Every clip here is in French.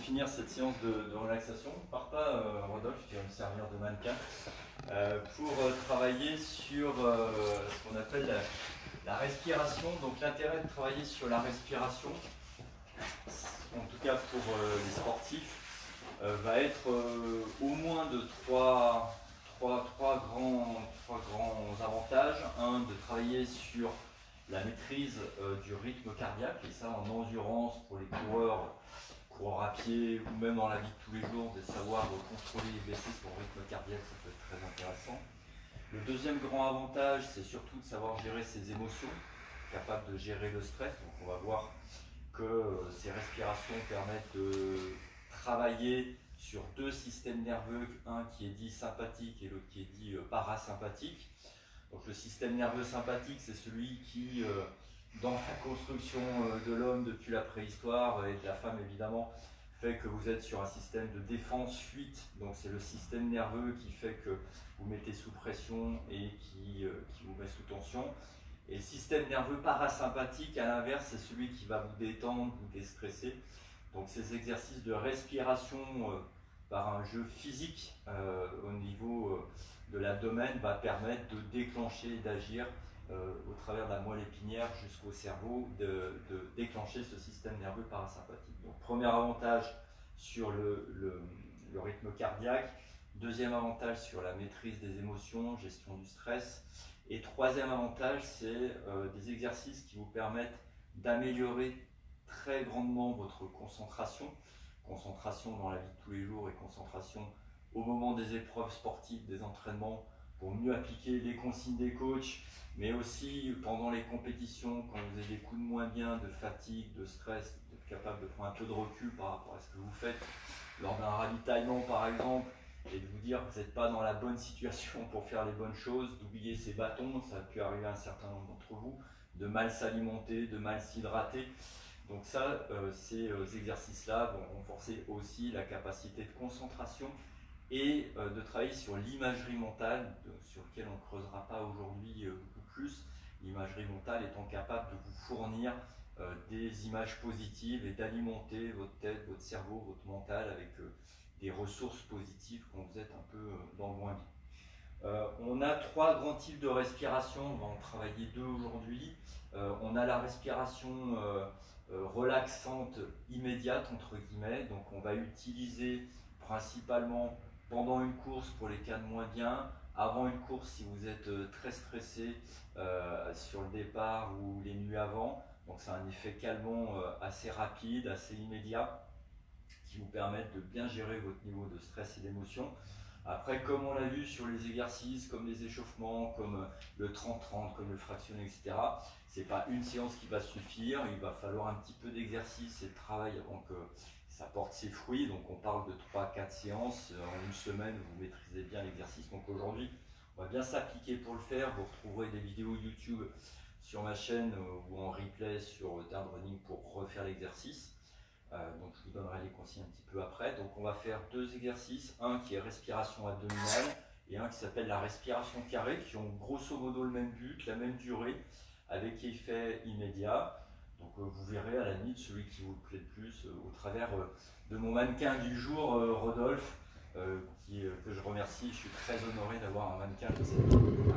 finir cette séance de relaxation. Pars pas, Rodolphe, tu vas me servir de mannequin pour travailler sur ce qu'on appelle la respiration. Donc l'intérêt de travailler sur la respiration, en tout cas pour les sportifs, va être au moins de trois grands avantages. Un, de travailler sur la maîtrise du rythme cardiaque, et ça en endurance pour les coureurs à pied ou même dans la vie de tous les jours, de savoir contrôler et baisser son rythme cardiaque, ça peut être très intéressant. Le deuxième grand avantage, c'est surtout de savoir gérer ses émotions, capable de gérer le stress. Donc on va voir que ces respirations permettent de travailler sur deux systèmes nerveux, un qui est dit sympathique et l'autre qui est dit parasympathique. Donc le système nerveux sympathique, c'est celui qui, dans la construction de l'homme depuis la préhistoire et de la femme évidemment, fait que vous êtes sur un système de défense-fuite. Donc c'est le système nerveux qui fait que vous mettez sous pression et qui vous met sous tension. Et le système nerveux parasympathique, à l'inverse, c'est celui qui va vous détendre, vous déstresser. Donc ces exercices de respiration par un jeu physique au niveau de l'abdomen va permettre de déclencher et d'agir au travers de la moelle épinière jusqu'au cerveau, de déclencher ce système nerveux parasympathique. Donc premier avantage sur le rythme cardiaque, deuxième avantage sur la maîtrise des émotions, gestion du stress, et troisième avantage, c'est des exercices qui vous permettent d'améliorer très grandement votre concentration dans la vie de tous les jours et concentration au moment des épreuves sportives, des entraînements, pour mieux appliquer les consignes des coachs, mais aussi pendant les compétitions, quand vous avez des coups de moins bien, de fatigue, de stress, d'être capable de prendre un peu de recul par rapport à ce que vous faites lors d'un ravitaillement par exemple, et de vous dire que vous n'êtes pas dans la bonne situation pour faire les bonnes choses, d'oublier ces bâtons, ça a pu arriver à un certain nombre d'entre vous, de mal s'alimenter, de mal s'hydrater. Donc ça, ces exercices-là vont renforcer aussi la capacité de concentration et de travailler sur l'imagerie mentale, sur laquelle on ne creusera pas aujourd'hui beaucoup plus. L'imagerie mentale étant capable de vous fournir des images positives et d'alimenter votre tête, votre cerveau, votre mental avec des ressources positives quand vous êtes un peu dans le moins bien. On a trois grands types de respiration, on va en travailler deux aujourd'hui. On a la respiration relaxante immédiate, entre guillemets, donc on va utiliser principalement pendant une course pour les cas de moins bien, avant une course si vous êtes très stressé sur le départ ou les nuits avant. Donc c'est un effet calmant assez rapide, assez immédiat, qui vous permettent de bien gérer votre niveau de stress et d'émotion. Après, comme on l'a vu sur les exercices, comme les échauffements, comme le 30-30, comme le fractionné, etc., c'est pas une séance qui va suffire, il va falloir un petit peu d'exercice et de travail avant que ça porte ses fruits. Donc on parle de 3-4 séances, en une semaine vous maîtrisez bien l'exercice. Donc aujourd'hui, on va bien s'appliquer pour le faire. Vous retrouverez des vidéos YouTube sur ma chaîne ou en replay sur Tard Running pour refaire l'exercice. Donc je vous donnerai les consignes un petit peu après. Donc on va faire deux exercices, un qui est respiration abdominale et un qui s'appelle la respiration carrée, qui ont grosso modo le même but, la même durée, avec effet immédiat. Donc vous verrez à la limite celui qui vous plaît le plus au travers de mon mannequin du jour, Rodolphe, que je remercie. Je suis très honoré d'avoir un mannequin de cette qualité-là.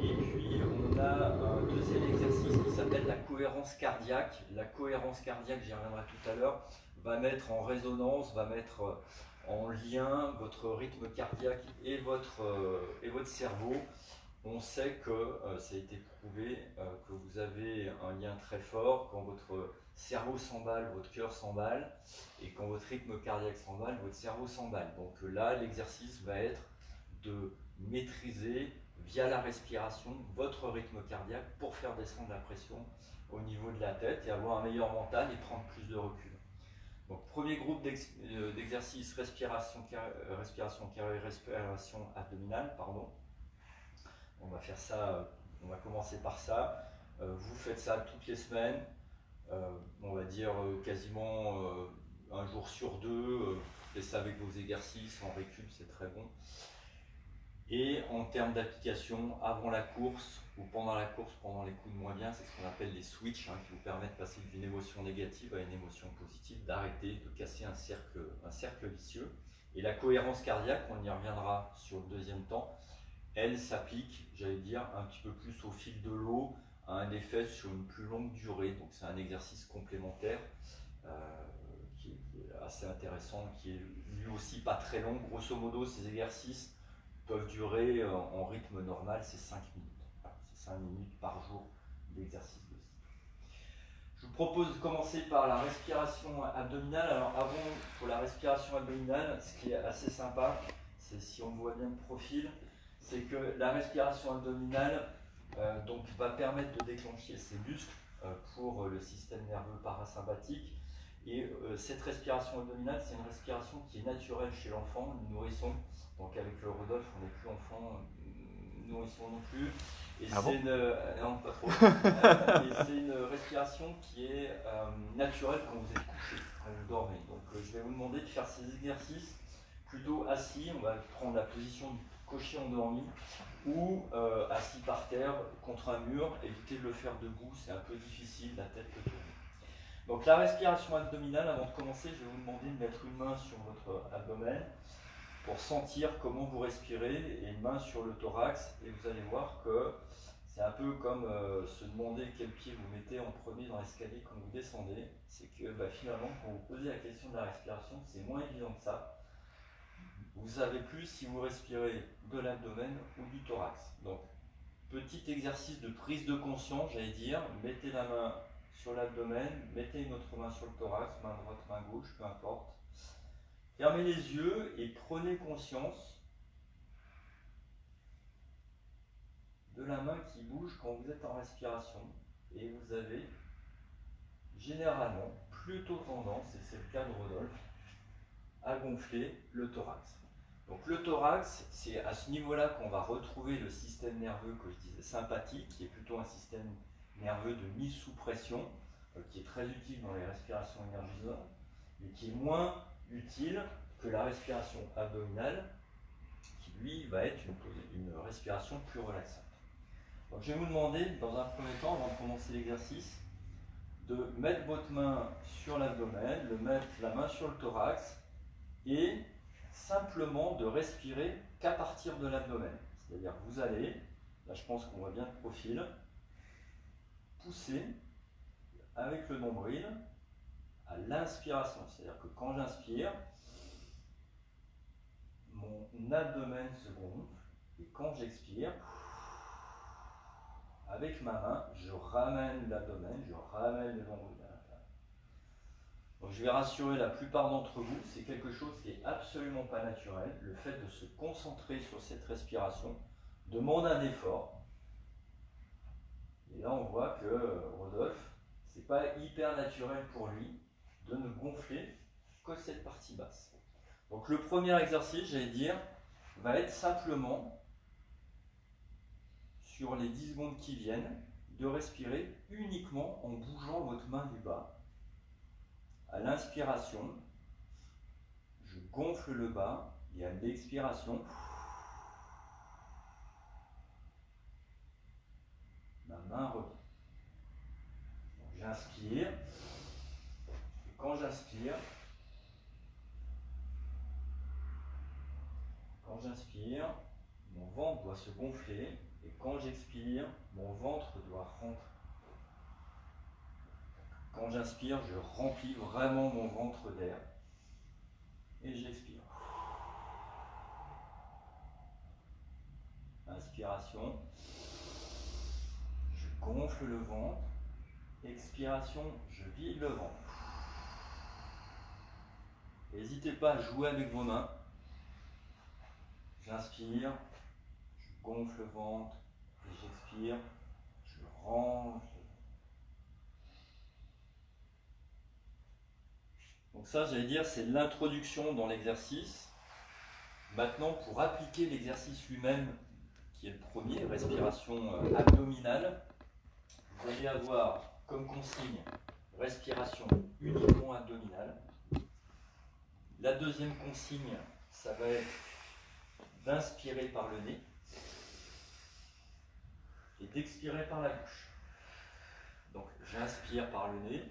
Et puis on a un deuxième exercice qui s'appelle la cohérence cardiaque. La cohérence cardiaque, j'y reviendrai tout à l'heure, va mettre en résonance, va mettre en lien votre rythme cardiaque et votre cerveau. On sait que ça a été prouvé que vous avez un lien très fort quand votre cerveau s'emballe, votre cœur s'emballe, et quand votre rythme cardiaque s'emballe, votre cerveau s'emballe. Donc là, l'exercice va être de maîtriser via la respiration votre rythme cardiaque pour faire descendre la pression au niveau de la tête et avoir un meilleur mental et prendre plus de recul. Donc premier groupe d'exercices, respiration carrée, respiration abdominale, pardon. On va faire ça, on va commencer par ça. Vous faites ça toutes les semaines, on va dire quasiment un jour sur deux. Faites ça avec vos exercices, en récup, c'est très bon. Et en termes d'application, avant la course ou pendant la course, pendant les coups de moins bien, c'est ce qu'on appelle les switches, qui vous permettent de passer d'une émotion négative à une émotion positive, d'arrêter, de casser un cercle vicieux. Et la cohérence cardiaque, on y reviendra sur le deuxième temps, elle s'applique, j'allais dire, un petit peu plus au fil de l'eau, à un effet sur une plus longue durée. Donc c'est un exercice complémentaire qui est assez intéressant, qui est lui aussi pas très long. Grosso modo, ces exercices peuvent durer en rythme normal, c'est 5 minutes. Voilà, c'est 5 minutes par jour d'exercice de style. Je vous propose de commencer par la respiration abdominale. Alors avant, pour la respiration abdominale, ce qui est assez sympa, c'est si on voit bien le profil, c'est que la respiration abdominale donc, va permettre de déclencher ces muscles pour le système nerveux parasympathique. Et cette respiration abdominale, c'est une respiration qui est naturelle chez l'enfant, le nourrisson. Donc avec le Rodolphe, on n'est plus enfant, nourrisson non plus. Et ah c'est bon non, pas trop. Et c'est une respiration qui est naturelle quand vous êtes couché, quand vous dormez. Donc je vais vous demander de faire ces exercices plutôt assis. On va prendre la position du cocher endormi ou assis par terre contre un mur. Évitez de le faire debout, c'est un peu difficile, la tête peut tourner. Donc la respiration abdominale, avant de commencer, je vais vous demander de mettre une main sur votre abdomen pour sentir comment vous respirez et une main sur le thorax, et vous allez voir que c'est un peu comme se demander quel pied vous mettez en premier dans l'escalier quand vous descendez. C'est que finalement, quand vous posez la question de la respiration, c'est moins évident que ça. Vous savez plus si vous respirez de l'abdomen ou du thorax. Donc, petit exercice de prise de conscience, j'allais dire, mettez la main sur l'abdomen, mettez une autre main sur le thorax, main droite, main gauche, peu importe. Fermez les yeux et prenez conscience de la main qui bouge quand vous êtes en respiration. Et vous avez généralement plutôt tendance, et c'est le cas de Rodolphe, à gonfler le thorax. Donc le thorax, c'est à ce niveau-là qu'on va retrouver le système nerveux que je disais sympathique, qui est plutôt un système nerveux de mise sous pression, qui est très utile dans les respirations énergisantes, mais qui est moins utile que la respiration abdominale, qui lui va être une respiration plus relaxante. Donc je vais vous demander, dans un premier temps, avant de commencer l'exercice, de mettre votre main sur l'abdomen, de mettre la main sur le thorax et simplement de respirer qu'à partir de l'abdomen. C'est-à-dire que vous allez, là je pense qu'on voit bien le profil, pousser avec le nombril à l'inspiration. C'est-à-dire que quand j'inspire, mon abdomen se gonfle et quand j'expire, avec ma main, je ramène l'abdomen, je ramène le nombril à l'intérieur. Donc je vais rassurer la plupart d'entre vous, c'est quelque chose qui n'est absolument pas naturel. Le fait de se concentrer sur cette respiration demande un effort. Et là on voit que Rodolphe, c'est pas hyper naturel pour lui de ne gonfler que cette partie basse. Donc le premier exercice, j'allais dire, va être simplement, sur les 10 secondes qui viennent, de respirer uniquement en bougeant votre main du bas. À l'inspiration, je gonfle le bas et à l'expiration, ma main revient. J'inspire, et quand j'inspire, mon ventre doit se gonfler, et quand j'expire, mon ventre doit rentrer. Quand j'inspire, je remplis vraiment mon ventre d'air, et j'expire. Inspiration, je gonfle le ventre. Expiration, je vide le ventre. N'hésitez pas à jouer avec vos mains. J'inspire, je gonfle le ventre, et j'expire, je range. Donc ça, j'allais dire, c'est l'introduction dans l'exercice. Maintenant, pour appliquer l'exercice lui-même, qui est le premier, respiration abdominale, vous allez avoir comme consigne respiration uniquement abdominale. La deuxième consigne, ça va être d'inspirer par le nez et d'expirer par la bouche. Donc j'inspire par le nez,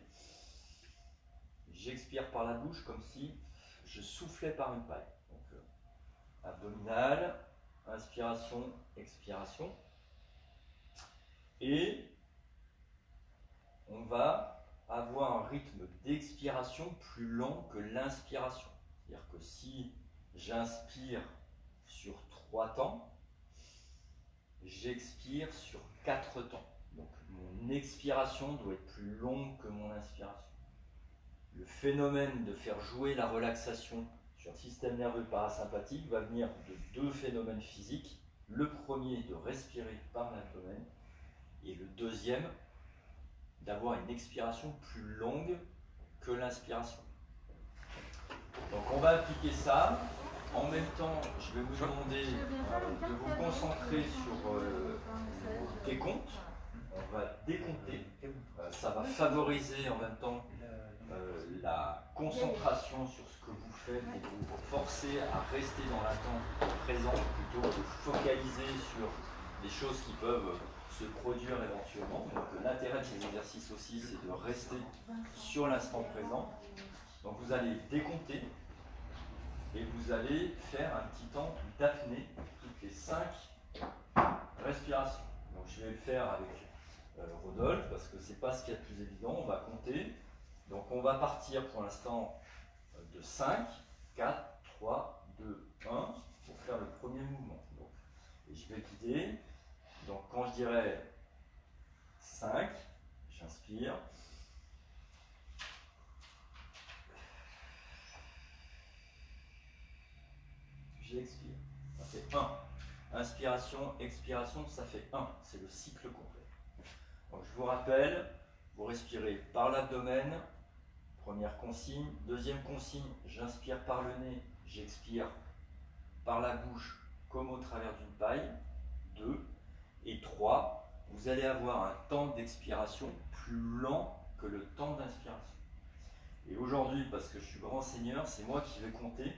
j'expire par la bouche comme si je soufflais par une paille. Donc abdominal, inspiration, expiration. Et on va avoir un rythme d'expiration plus lent que l'inspiration. C'est-à-dire que si j'inspire sur 3 temps, j'expire sur 4 temps. Donc mon expiration doit être plus longue que mon inspiration. Le phénomène de faire jouer la relaxation sur le système nerveux parasympathique va venir de 2 phénomènes physiques. Le premier, de respirer par l'abdomen, et le deuxième, d'avoir une expiration plus longue que l'inspiration. Donc on va appliquer ça. En même temps, je vais vous demander de vous concentrer sur vos décomptes. On va décompter. Ça va favoriser en même temps la concentration sur ce que vous faites et vous forcer à rester dans l'attente présent plutôt que de focaliser sur des choses qui peuvent se produire éventuellement. Donc l'intérêt de ces exercices aussi, c'est de rester sur l'instant présent. Donc vous allez décompter et vous allez faire un petit temps d'apnée toutes les 5 respirations. Donc je vais le faire avec Rodolphe parce que c'est pas ce qu'il y a de plus évident. On va compter. Donc on va partir pour l'instant de 5, 4, 3, 2, 1 pour faire le premier mouvement. Donc, et je vais guider. Donc quand je dirai 5, j'inspire. J'expire. Ça fait 1. Inspiration, expiration, ça fait 1. C'est le cycle complet. Donc je vous rappelle, vous respirez par l'abdomen. Première consigne. Deuxième consigne, j'inspire par le nez, j'expire par la bouche comme au travers d'une paille. 2. Et 3, vous allez avoir un temps d'expiration plus lent que le temps d'inspiration. Et aujourd'hui, parce que je suis grand seigneur, c'est moi qui vais compter,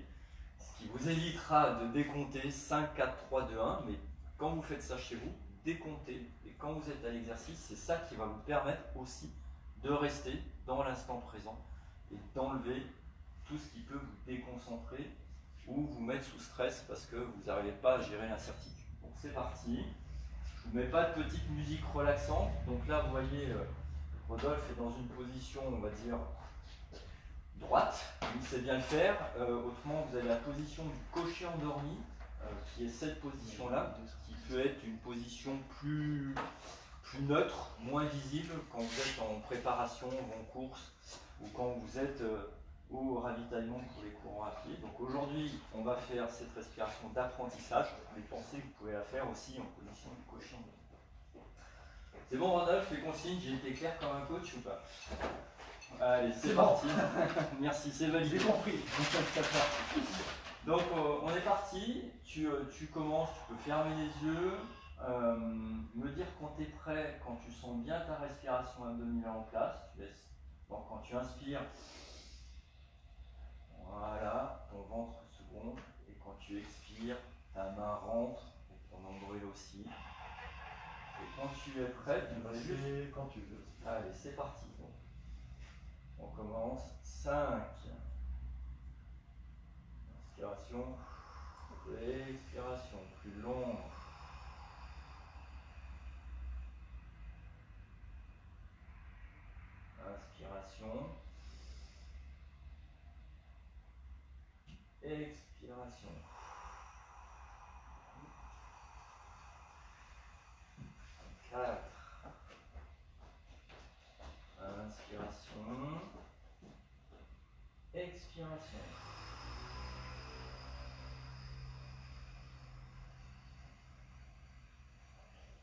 ce qui vous évitera de décompter 5, 4, 3, 2, 1, mais quand vous faites ça chez vous, décomptez. Et quand vous êtes à l'exercice, c'est ça qui va vous permettre aussi de rester dans l'instant présent et d'enlever tout ce qui peut vous déconcentrer ou vous mettre sous stress parce que vous n'arrivez pas à gérer l'incertitude. Donc c'est parti. Je ne vous mets pas de petite musique relaxante. Donc là, vous voyez, Rodolphe est dans une position, on va dire, droite. Il sait bien le faire. Autrement, vous avez la position du cocher endormi, qui est cette position-là, qui peut être une position plus neutre, moins visible quand vous êtes en préparation, en course, ou quand vous êtes au ravitaillement pour les courants à pied. Donc aujourd'hui, on va faire cette respiration d'apprentissage, mais pensez que vous pouvez la faire aussi en position du cocher endormi. C'est bon, Rodolphe, les consignes, j'ai été clair comme un coach ou pas? Allez, c'est parti. Bon. Merci, c'est validé. J'ai compris. Donc, on est parti. Tu commences, tu peux fermer les yeux, me dire quand tu es prêt, quand tu sens bien ta respiration abdominale en place. Tu laisses. Donc, quand tu inspires, voilà, ton ventre se gonfle. Et quand tu expires, ta main rentre et ton nombril aussi. Et quand tu es prêt, tu vas juste. Quand tu veux. Allez, c'est parti. On commence. 5. Inspiration. Expiration. Plus longue. Inspiration. Expiration. Quatre. Inspiration. Expiration.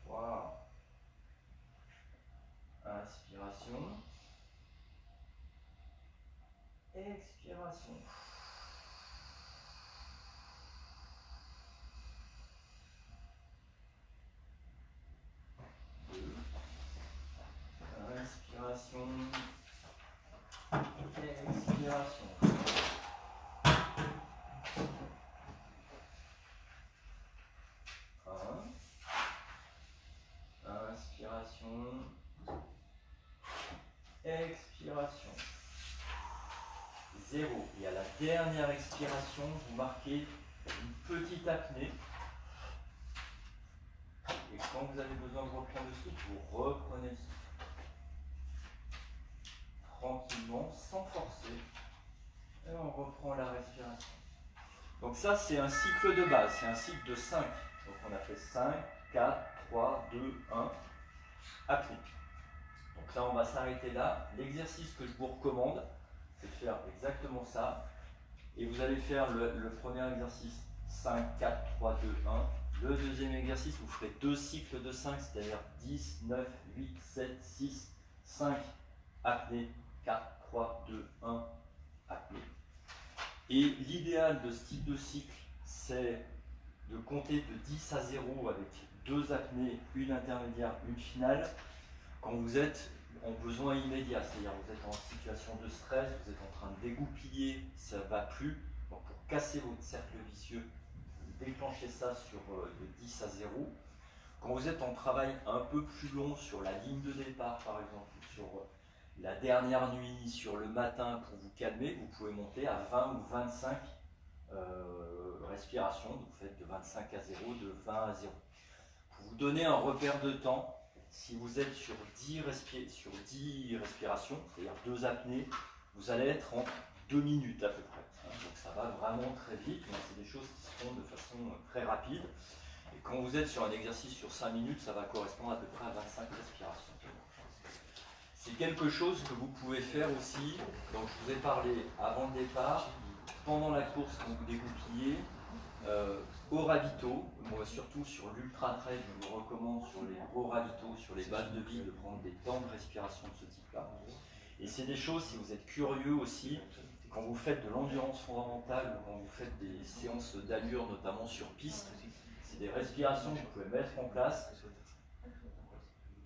Wow. Inspiration. Expiration. 2. Inspiration. Expiration. 0. Et à la dernière expiration, vous marquez une petite apnée. Et quand vous avez besoin de reprendre le souffle, vous reprenez le souffle. Tranquillement, sans forcer. Et on reprend la respiration. Donc ça, c'est un cycle de base, c'est un cycle de 5. Donc on a fait 5, 4, 3, 2, 1, apnée. Donc là, on va s'arrêter là. L'exercice que je vous recommande, c'est de faire exactement ça. Et vous allez faire le premier exercice 5, 4, 3, 2, 1. Le deuxième exercice, vous ferez 2 cycles de 5, c'est-à-dire 10, 9, 8, 7, 6, 5, apnée, 4, 3, 2, 1, apnée. Et l'idéal de ce type de cycle, c'est de compter de 10 à 0 avec 2 apnées, une intermédiaire, une finale, quand vous êtes en besoin immédiat, c'est-à-dire vous êtes en situation de stress, vous êtes en train de dégoupiller, ça ne va plus. Donc pour casser votre cercle vicieux, déclenchez ça sur de 10 à 0. Quand vous êtes en travail un peu plus long sur la ligne de départ, par exemple, sur la dernière nuit, sur le matin, pour vous calmer, vous pouvez monter à 20 ou 25 respirations. Donc vous faites de 25 à 0, de 20 à 0. Pour vous donner un repère de temps, si vous êtes sur 10 respirations, c'est-à-dire 2 apnées, vous allez être en 2 minutes à peu près. Donc ça va vraiment très vite, mais c'est des choses qui se font de façon très rapide. Et quand vous êtes sur un exercice sur 5 minutes, ça va correspondre à peu près à 25 respirations. C'est quelque chose que vous pouvez faire aussi, donc je vous ai parlé avant le départ, pendant la course quand vous dégoupillez, au ravito, moi surtout sur l'ultra trail, je vous recommande sur les gros ravitaux, sur les bases de vie, de prendre des temps de respiration de ce type-là. Et c'est des choses, si vous êtes curieux aussi, quand vous faites de l'endurance fondamentale, ou quand vous faites des séances d'allure, notamment sur piste, c'est des respirations que vous pouvez mettre en place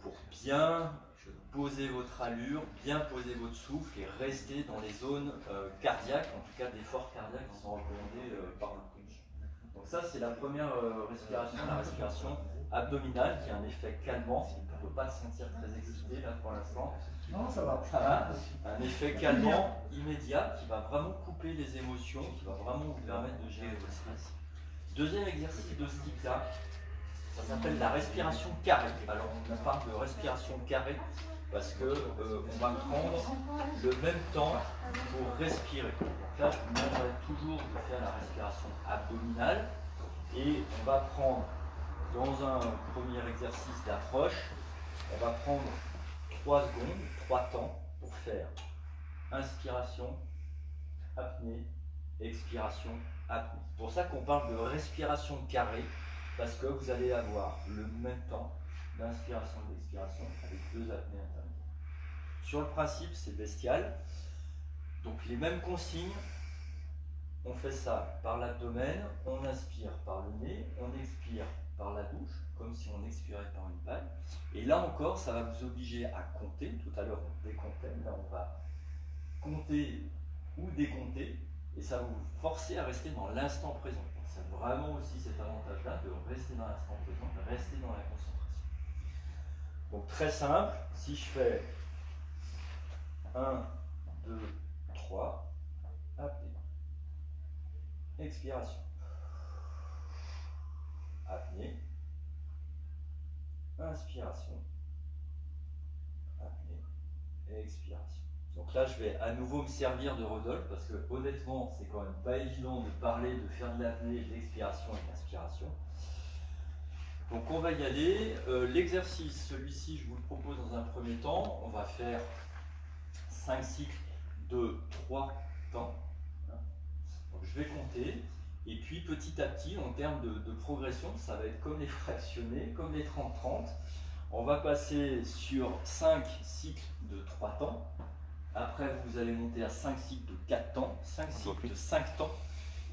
pour bien poser votre allure, bien poser votre souffle et rester dans les zones cardiaques, en tout cas d'efforts cardiaques qui sont recommandés par le coach. Donc ça, c'est la première respiration, la respiration abdominale qui a un effet calmant. On ne peut pas le sentir très excité là pour l'instant. Non, ça va. Ça va. Un effet calmant immédiat qui va vraiment couper les émotions, qui va vraiment vous permettre de gérer votre stress. Deuxième exercice de ce type-là, ça s'appelle la respiration carrée. Alors on parle de respiration carrée parce que on va prendre le même temps pour respirer. Donc là, je vous demanderai toujours de faire la respiration abdominale et on va prendre dans un premier exercice d'approche, on va prendre 3 secondes, 3 temps pour faire inspiration, apnée, expiration, apnée. C'est pour ça qu'on parle de respiration carrée, parce que vous allez avoir le même temps d'inspiration et d'expiration avec 2 apnées intermédiaires. Sur le principe, c'est bestial. Donc les mêmes consignes, on fait ça par l'abdomen, on inspire par le nez, on expire par la bouche, comme si on expirait par une paille. Et là encore, ça va vous obliger à compter. Tout à l'heure, on décomptait, là on va compter ou décompter, et ça va vous forcer à rester dans l'instant présent. C'est vraiment aussi cet avantage-là de rester dans l'instant présent, de rester dans la concentration. Donc très simple, si je fais 1, 2, 3, apnée, expiration, apnée, inspiration, apnée et expiration. Donc là, je vais à nouveau me servir de Rodolphe parce que honnêtement, c'est quand même pas évident de parler, de faire de l'apnée, de l'expiration et de l'inspiration. Donc on va y aller. L'exercice, celui-ci, je vous le propose dans un premier temps. On va faire 5 cycles de 3 temps. Donc je vais compter. Et puis petit à petit, en termes de progression, ça va être comme les fractionnés, comme les 30-30. On va passer sur 5 cycles de 3 temps. Après, vous allez monter à 5 cycles de 4 temps, 5 cycles de 5 temps.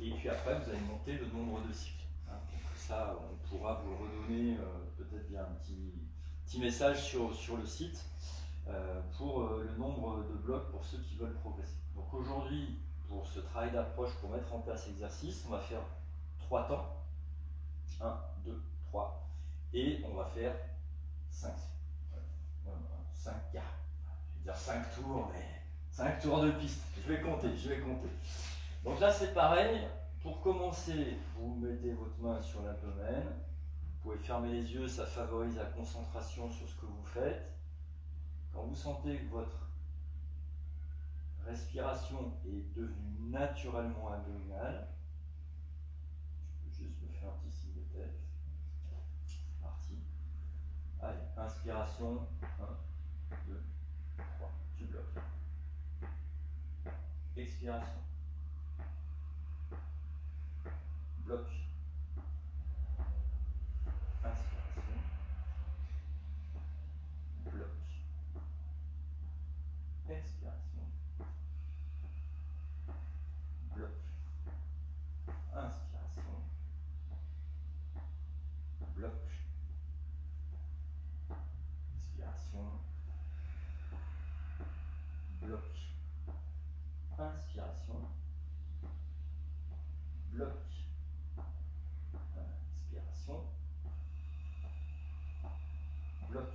Et puis après, vous allez monter le nombre de cycles. Donc ça, on pourra vous le redonner peut-être via un petit message sur le site pour le nombre de blocs pour ceux qui veulent progresser. Donc aujourd'hui, pour ce travail d'approche, pour mettre en place l'exercice, on va faire 3 temps. 1, 2, 3. Et on va faire 5 quarts. Je vais dire 5 tours, mais 5 tours de piste. Je vais compter, je vais compter. Donc là, c'est pareil. Pour commencer, vous mettez votre main sur l'abdomen. Vous pouvez fermer les yeux, ça favorise la concentration sur ce que vous faites. Quand vous sentez que votre respiration est devenue naturellement abdominale, je peux juste me faire un petit signe de tête. C'est parti. Allez, inspiration. 1, 2, 3. Tu bloques. Expiration. Bloc. Inspiration. Bloc. Expiration. Bloc. Inspiration. Bloc. Expiration. Bloc. Inspiration. Bloc. Inspiration. Bloc.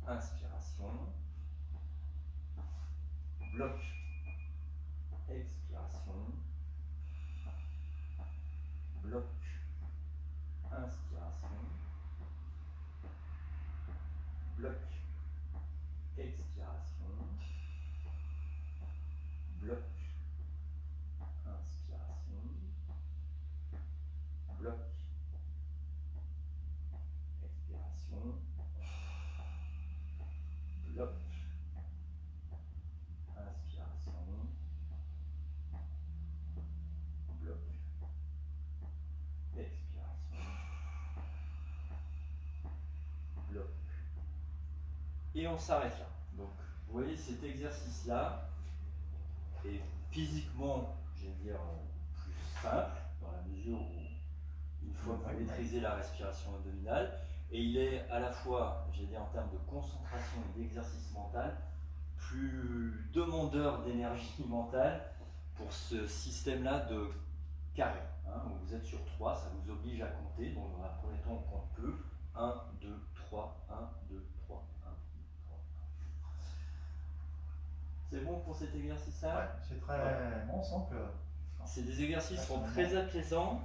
Inspiration. Bloc. Expiration. Bloc. Inspiration. Bloc. Expiration. Bloc. Inspiration. Bloc. Expiration. Bloc. Inspiration. Bloc. Expiration. Bloc. Et on s'arrête là. Donc, vous voyez, cet exercice-là est physiquement, je vais dire, plus simple, dans la mesure où, une fois que vous maîtrisez la respiration abdominale, et il est à la fois, j'ai dit en termes de concentration et d'exercice mental, plus demandeur d'énergie mentale pour ce système-là de carré. Hein, où vous êtes sur 3, ça vous oblige à compter, donc dans un premier temps on compte peu. 1, 2, 3, 1, 2, 3, 1, 2, 3. C'est bon pour cet exercice-là? Ouais, c'est très... Ouais. On sent que... C'est des exercices qui sont très apaisants,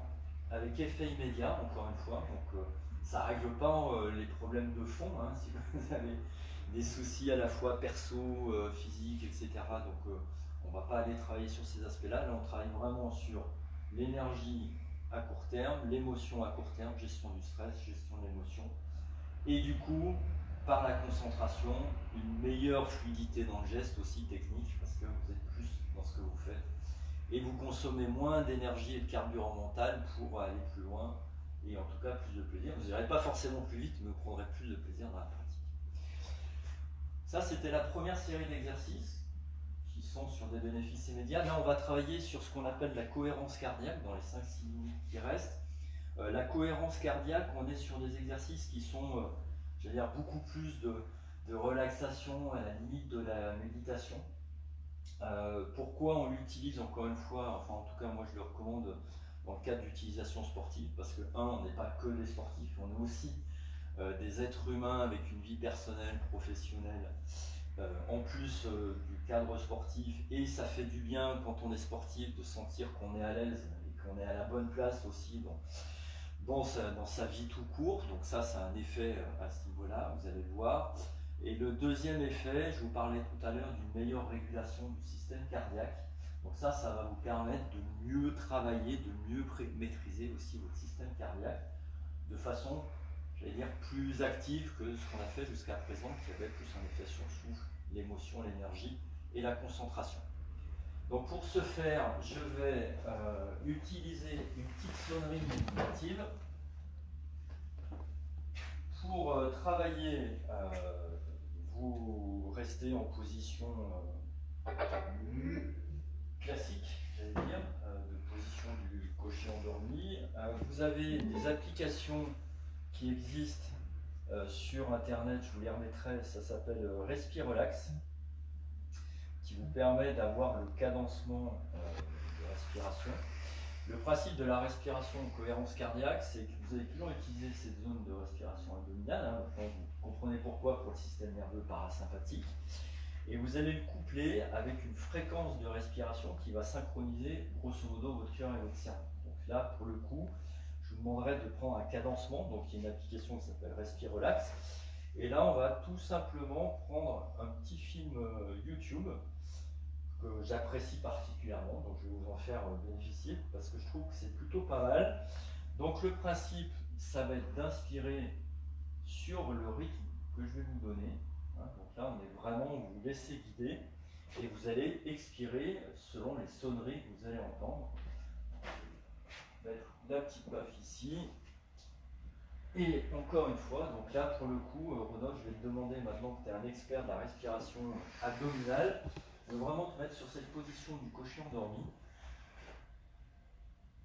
avec effet immédiat, encore une fois. Donc, ça ne règle pas les problèmes de fond, hein, si vous avez des soucis à la fois perso, physique, etc. Donc, on ne va pas aller travailler sur ces aspects-là. Là, on travaille vraiment sur l'énergie à court terme, l'émotion à court terme, gestion du stress, gestion de l'émotion. Et du coup, par la concentration, une meilleure fluidité dans le geste aussi technique, parce que vous êtes plus dans ce que vous faites. Et vous consommez moins d'énergie et de carburant mental pour aller plus loin et en tout cas plus de plaisir. Vous n'irez pas forcément plus vite, mais vous prendrez plus de plaisir dans la pratique. Ça, c'était la première série d'exercices qui sont sur des bénéfices immédiats. Là, on va travailler sur ce qu'on appelle la cohérence cardiaque dans les 5-6 minutes qui restent. La cohérence cardiaque, on est sur des exercices qui sont, j'allais dire, beaucoup plus de relaxation à la limite de la méditation. Pourquoi on l'utilise encore une fois, enfin en tout cas moi je le recommande dans le cadre d'utilisation sportive, parce que on n'est pas que des sportifs, on est aussi des êtres humains avec une vie personnelle, professionnelle, en plus du cadre sportif, et ça fait du bien quand on est sportif de sentir qu'on est à l'aise et qu'on est à la bonne place aussi dans sa vie tout court, donc ça a un effet à ce niveau-là, vous allez le voir. Et le deuxième effet, je vous parlais tout à l'heure d'une meilleure régulation du système cardiaque. Donc ça va vous permettre de mieux travailler, de mieux maîtriser aussi votre système cardiaque de façon, j'allais dire, plus active que ce qu'on a fait jusqu'à présent, qui avait plus un effet sur le souffle, l'émotion, l'énergie et la concentration. Donc pour ce faire, je vais utiliser une petite sonnerie méditative pour travailler. Vous restez en position classique, j'allais dire, de position du cocher endormi. Vous avez des applications qui existent sur internet, je vous les remettrai, ça s'appelle Respirelax, qui vous permet d'avoir le cadencement de respiration. Le principe de la respiration en cohérence cardiaque, c'est que vous allez toujours utiliser cette zone de respiration abdominale. Hein, vous comprenez pourquoi pour le système nerveux parasympathique. Et vous allez le coupler avec une fréquence de respiration qui va synchroniser grosso modo votre cœur et votre cerveau. Donc là, pour le coup, je vous demanderai de prendre un cadencement. Donc il y a une application qui s'appelle Respire Relax. Et là, on va tout simplement prendre un petit film YouTube que j'apprécie particulièrement. Donc je vais vous en faire bénéficier parce que je trouve que c'est plutôt pas mal. Donc le principe, ça va être d'inspirer sur le rythme que je vais vous donner. Donc là, on est vraiment, vous vous laissez guider et vous allez expirer selon les sonneries que vous allez entendre. Je vais mettre la petite baffe ici. Et encore une fois, donc là pour le coup, Rodolphe, je vais te demander maintenant que tu es un expert de la respiration abdominale, de vraiment te mettre sur cette position du cocher endormi.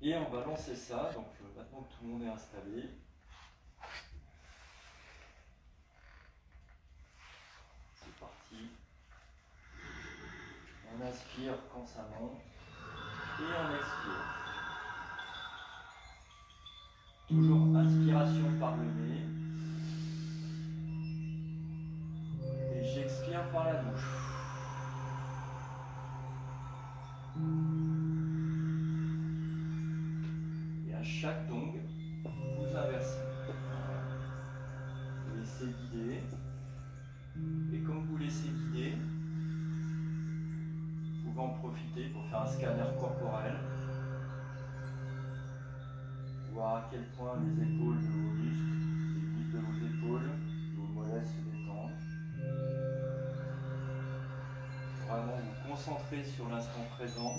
Et on va lancer ça, donc maintenant que tout le monde est installé. C'est parti. On inspire quand ça monte et on expire. Toujours inspiration par le nez. Et j'expire par la bouche. Et à chaque tongue, vous inversez. Vous laissez guider. Et comme vous laissez guider, vous pouvez en profiter pour faire un scanner corporel. Voir à quel point les épaules de vos muscles, les muscles de vos épaules, vos mollets se détendent. Vraiment vous concentrer sur l'instant présent.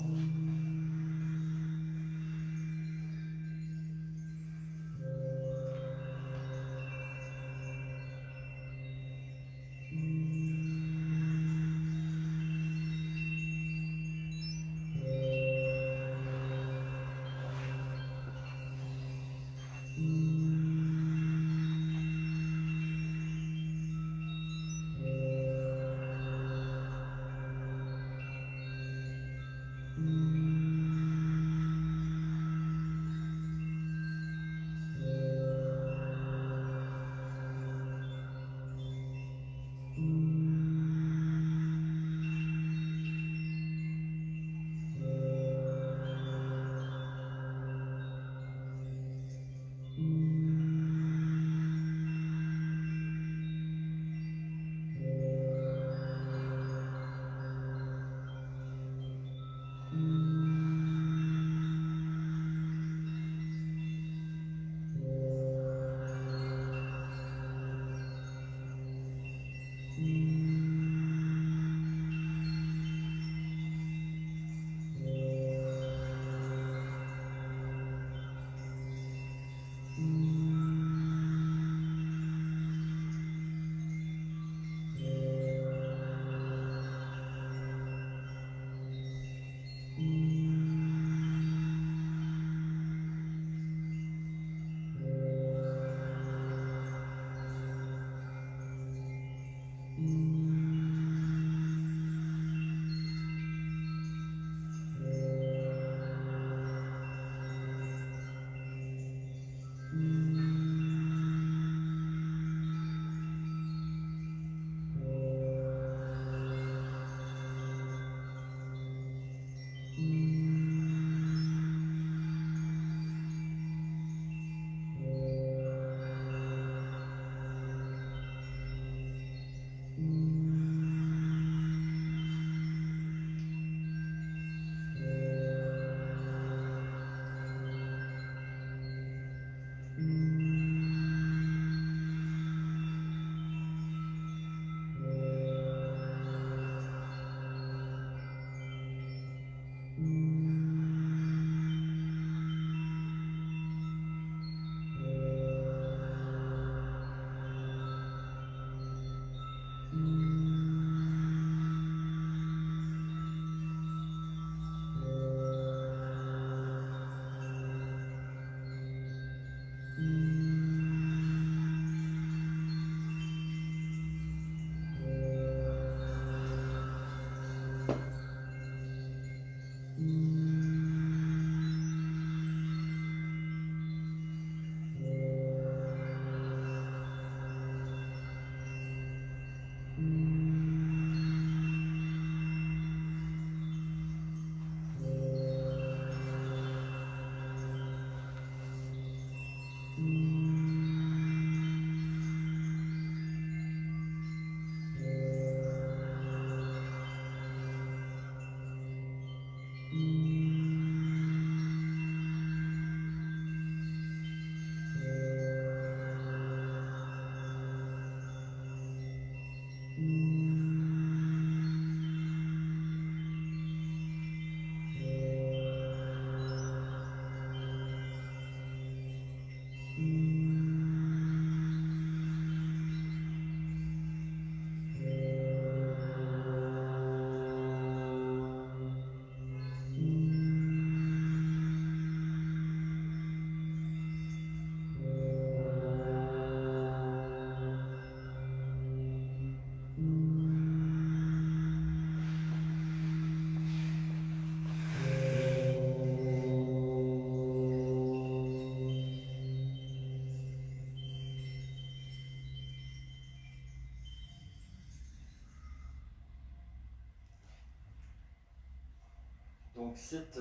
Donc cet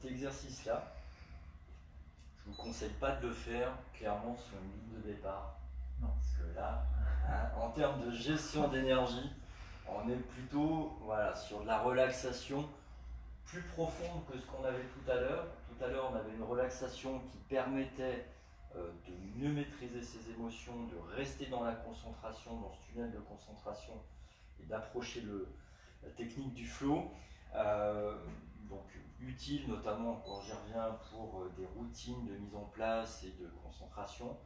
exercice-là, je ne vous conseille pas de le faire clairement sur une ligne de départ. Non. Parce que là, en termes de gestion d'énergie, on est plutôt sur de la relaxation plus profonde que ce qu'on avait tout à l'heure. Tout à l'heure, on avait une relaxation qui permettait de mieux maîtriser ses émotions, de rester dans la concentration, dans ce tunnel de concentration et d'approcher la technique du flow. Donc utile notamment quand j'y reviens pour des routines de mise en place et de concentration.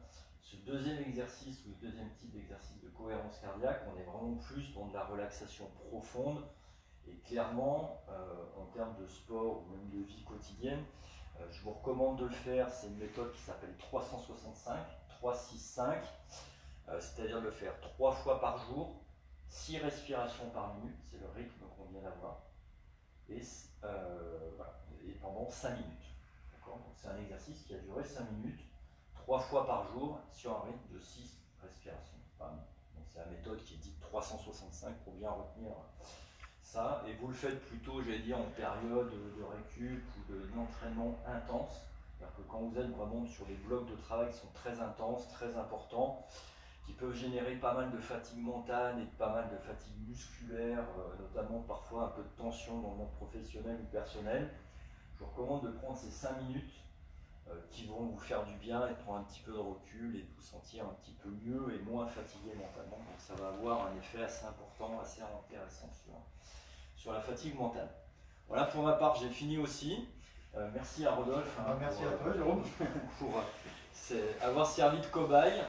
Ce deuxième exercice ou le deuxième type d'exercice de cohérence cardiaque, on est vraiment plus dans de la relaxation profonde et clairement en termes de sport ou même de vie quotidienne, je vous recommande de le faire. C'est une méthode qui s'appelle 365, 3-6-5, c'est-à-dire de le faire 3 fois par jour, 6 respirations par minute, c'est le rythme qu'on vient d'avoir, et pendant 5 minutes. C'est un exercice qui a duré 5 minutes, 3 fois par jour, sur un rythme de 6 respirations par minute. C'est la méthode qui est dite 365 pour bien retenir ça, et vous le faites plutôt, j'allais dire, en période de récup ou d'entraînement intense. C'est-à-dire que quand vous êtes vraiment sur des blocs de travail qui sont très intenses, très importants, qui peuvent générer pas mal de fatigue mentale et pas mal de fatigue musculaire, notamment parfois un peu de tension dans le monde professionnel ou personnel, je vous recommande de prendre ces 5 minutes qui vont vous faire du bien et prendre un petit peu de recul et de vous sentir un petit peu mieux et moins fatigué mentalement. Donc ça va avoir un effet assez important, assez intéressant sur la fatigue mentale. Voilà, pour ma part, j'ai fini aussi. Merci à Rodolphe. Merci à toi, Jérôme. Pour avoir servi de cobaye.